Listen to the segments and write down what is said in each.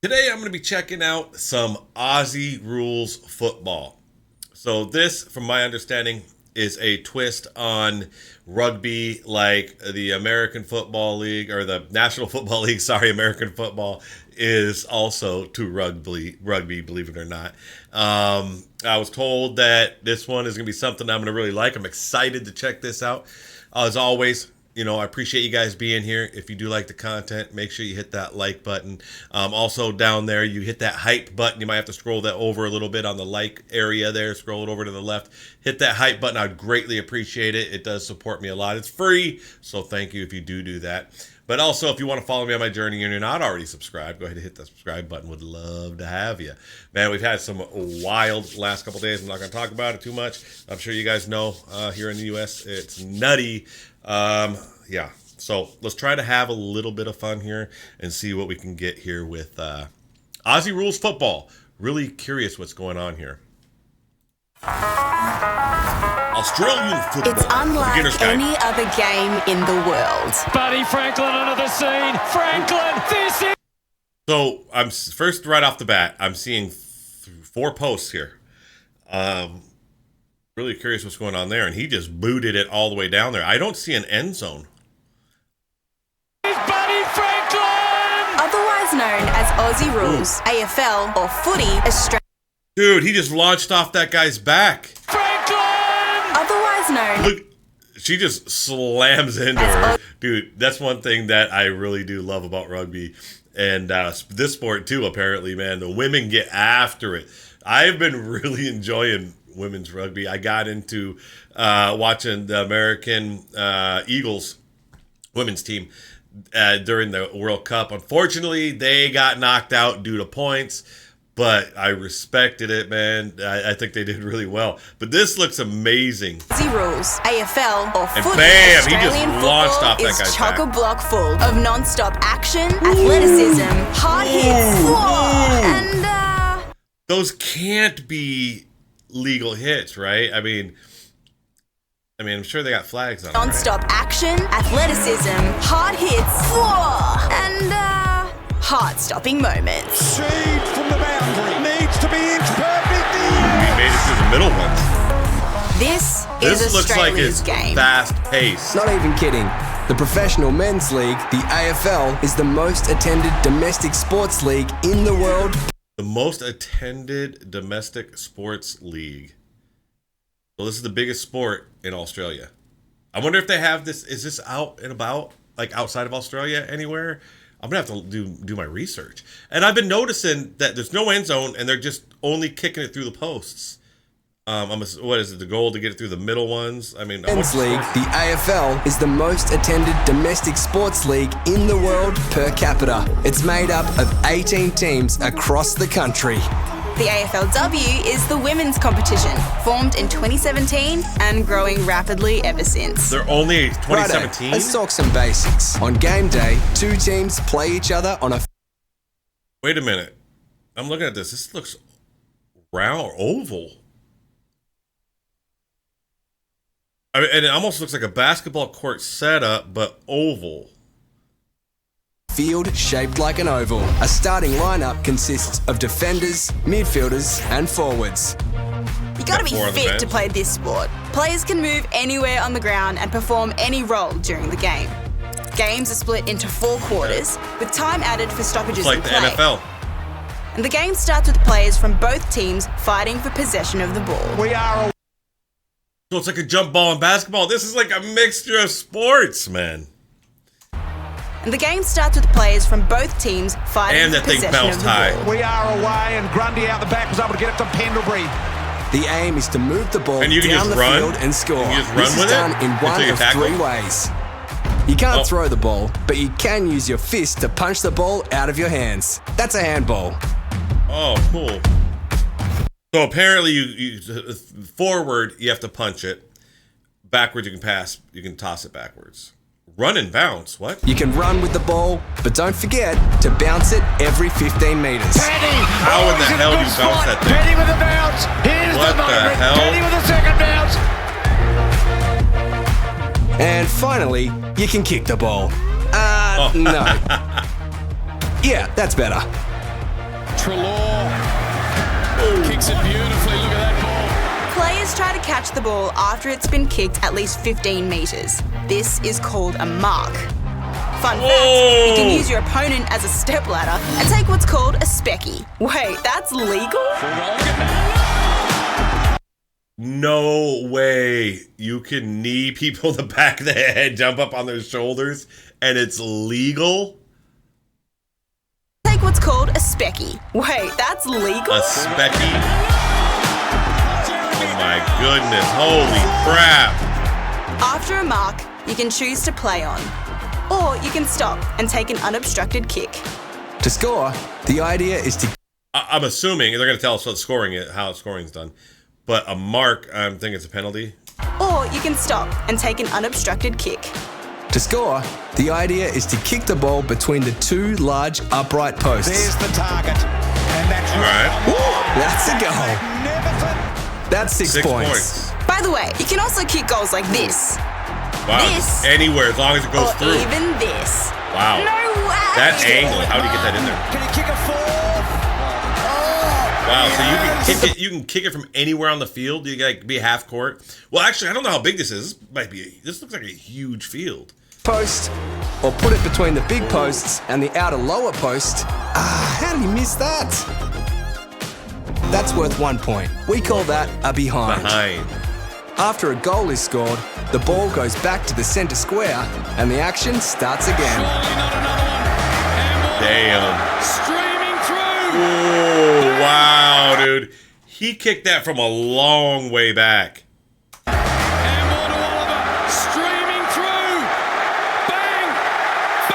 Today I'm going to be checking out some Aussie rules football. So this, from my understanding, is a twist on rugby like the American Football League or the National Football League, sorry, American football is also to rugby, believe it or not. I was told that this one is going to be something I'm going to really like. I'm excited to check this out. As always, I appreciate you guys being here. If you do like the content, make sure you hit that like button. Also down there, you hit that hype button. You might have to scroll that over a little bit on the like area there. Scroll it over to the left. Hit that hype button. I'd greatly appreciate it. It does support me a lot. It's free, so thank you if you do that. But also, if you want to follow me on my journey and you're not already subscribed, go ahead and hit that subscribe button. Would love to have you. Man, we've had some wild last couple days. I'm not going to talk about it too much. I'm sure you guys know here in the U.S. it's nutty. Yeah, so let's try to have a little bit of fun here and see what we can get here with Aussie rules football. Really curious what's going on here. Australian football. It's unlike any other game in the world. Buddy Franklin onto the scene. Franklin, this is... So I'm first right off the bat, I'm seeing 4 posts here. Really curious what's going on there, and he just booted it all the way down there. I don't see an end zone. Buddy Franklin! Otherwise known as Aussie rules, AFL, or footy, Australia. Dude, he just launched off that guy's back. Franklin! Otherwise known. Look, she just slams into her. Dude, that's one thing that I really do love about rugby. And this sport too, apparently, man. The women get after it. I've been really enjoying women's rugby. I got into watching the American Eagles women's team during the World Cup. Unfortunately, they got knocked out due to points, but I respected it, man. I think they did really well. But this looks amazing. Aussie rules, AFL, or and footy, bam, Australian he just launched off that is guy's chock-a-block full of non-stop action, athleticism, hard hits, and those can't be legal hits, right? I mean, I'm sure they got flags on them. Non-stop action, athleticism, hard hits, and heart-stopping moments. Shade from the boundary needs to be inch perfect. He made it through the middle ones. This is looks like Australia's it's game. fast paced. Not even kidding. The Professional Men's League, the AFL, is the most attended domestic sports league in the world. The most attended domestic sports league. Well, this is the biggest sport in Australia. I wonder if they have this. Is this out and about, like outside of Australia anywhere? I'm gonna have to do my research. And I've been noticing that there's no end zone, and they're just only kicking it through the posts. What is it? The goal to get it through the middle ones? I mean, Men's League, the AFL, is the most attended domestic sports league in the world per capita. It's made up of 18 teams across the country. The AFLW is the women's competition, formed in 2017 and growing rapidly ever since. They're only 2017. Righto, let's talk some basics. On game day, 2 teams play each other on a... Wait a minute. I'm looking at this. This looks round or oval. I mean, and it almost looks like a basketball court setup, but oval. Field shaped like an oval. A starting lineup consists of defenders, midfielders, and forwards. You gotta be 4 on the fit bench. to play this sport. Players can move anywhere on the ground and perform any role during the game. Games are split into 4 quarters, with time added for stoppages It's like in the play. NFL. And the game starts with players from both teams fighting for possession of the ball. We are So it's like a jump ball and basketball. This is like a mixture of sports, man. And the game starts with players from both teams fighting And for that thing possession bounced of the high. ball. we are away, and Grundy out the back was able to get it to Pendlebury. The aim is to move the ball And you can down just the run? field and score. You can just This run is with it done in until one you of tackle? 3 ways. You can't Oh. throw the ball, but you can use your fist to punch the ball out of your hands. That's a handball. Oh, cool. So apparently, you forward, you have to punch it. Backwards, you can pass. You can toss it backwards. Run and bounce. What? You can run with the ball, but don't forget to bounce it every 15 meters. Penny! How in the he's in hell do good you bounce spot. that thing? Penny with the bounce. Here's What the the moment. hell? Penny with the second bounce. And finally, you can kick the ball. No. Yeah, that's better. kicks it beautifully. Look at that ball. Players try to catch the ball after it's been kicked at least 15 metres. This is called a mark. Fun fact, you can use your opponent as a stepladder and take what's called a specky. Wait, that's legal? No way. You can knee people in the back of the head, jump up on their shoulders, and it's legal? Take what's called a specky. Wait, that's legal? A specky? Oh my goodness. Holy crap. After a mark, you can choose to play on. Or you can stop and take an unobstructed kick. To score, the idea is to... I'm assuming they're going to tell us what scoring is, how scoring's done. But a mark, I'm thinking it's a penalty. Or you can stop and take an unobstructed kick. To score, the idea is to kick the ball between the two large upright posts. There's the target. And that's All right. That's a goal. magnificent. That's 6 points. By the way, you can also kick goals like this. Wow. This. Anywhere, as long as it goes Or through. even this. Wow. No way! That angle, how do you get that in there? Can he kick a fourth? Wow, so you can kick it from anywhere on the field. You got to be half court. Well, actually, I don't know how big this is. This looks like a huge field. Post, or put it between the big posts and the outer lower post. How did he miss that? That's worth 1 point. We call that a behind. After a goal is scored, the ball goes back to the centre square and the action starts again. Damn. Streaming through. Oh, wow, dude. He kicked that from a long way back. Handball to Oliver. Streaming through. Bang.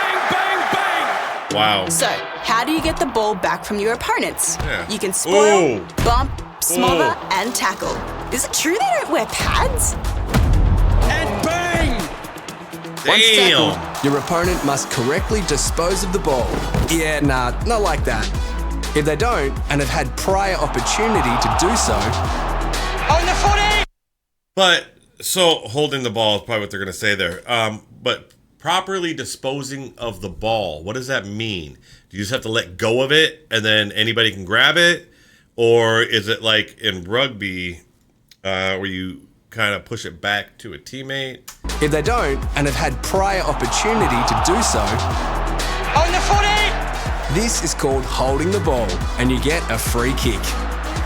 Bang, bang, bang. Wow. So, how do you get the ball back from your opponents? Yeah. You can spoil, Ooh. bump, smother, Ooh. and tackle. Is it true they don't wear pads? And bang. Once Damn. tackled, your opponent must correctly dispose of the ball. Yeah, nah, not like that. If they don't, and have had prior opportunity to do so, On the footy. But, so, holding the ball is probably what they're going to say there. But properly disposing of the ball, what does that mean? Do you just have to let go of it and then anybody can grab it? Or is it like in rugby where you kind of push it back to a teammate? if they don't, and have had prior opportunity to do so, On the footy. this is called holding the ball, and you get a free kick.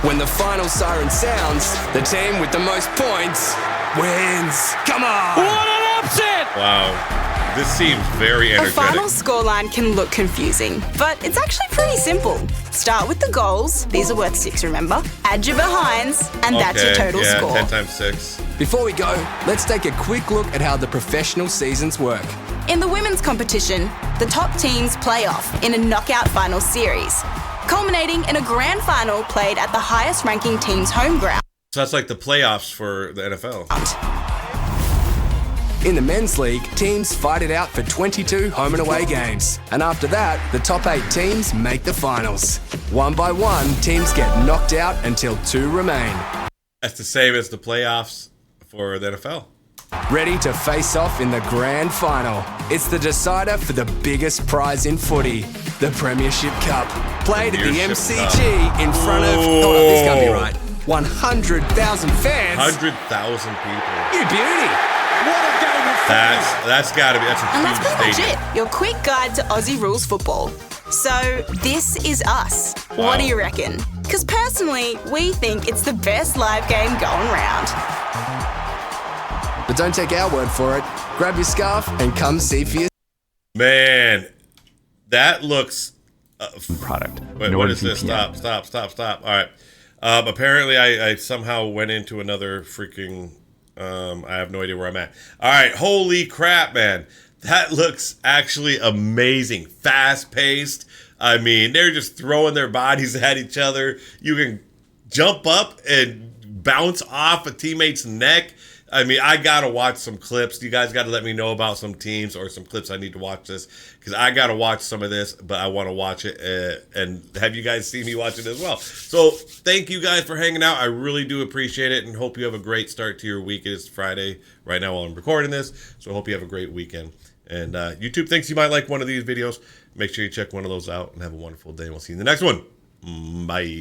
When the final siren sounds, the team with the most points wins. Come on! What an upset. Wow. This seems very A energetic. final scoreline can look confusing, but it's actually pretty simple. Start with the goals, these are worth 6, remember? Add your behinds, and that's your total yeah, score. 10 times 6. Before we go, let's take a quick look at how the professional seasons work. In the women's competition, the top teams play off in a knockout final series, culminating in a grand final played at the highest ranking team's home ground. So that's like the playoffs for the NFL. In the men's league, teams fight it out for 22 home and away games. And after that, the top 8 teams make the finals. One by one, teams get knocked out until 2 remain. That's the same as the playoffs for the NFL. Ready to face off in the grand final. It's the decider for the biggest prize in footy, the Premiership Cup. Played at the Premiership MCG in front of, this can't be right, 100,000 fans. 100,000 people. You beauty. What a game of That's got to be, that's a And that's huge pretty much stadium. it, your quick guide to Aussie rules football. So, this is us. Wow. What do you reckon? Because personally, we think it's the best live game going round. But don't take our word for it. Grab your scarf and come see for yourself. Man, that looks... product. Wait, what is this? Stop. All right. Apparently, I somehow went into another freaking... I have no idea where I'm at. All right. Holy crap, man. That looks actually amazing. Fast-paced. I mean, they're just throwing their bodies at each other. You can jump up and bounce off a teammate's neck. I mean, I got to watch some clips. You guys got to let me know about some teams or some clips I need to watch this, because I got to watch some of this, but I want to watch it and have you guys see me watch it as well. So thank you guys for hanging out. I really do appreciate it and hope you have a great start to your week. It is Friday right now while I'm recording this, so I hope you have a great weekend. And YouTube thinks you might like one of these videos. Make sure you check one of those out and have a wonderful day. We'll see you in the next one. Bye.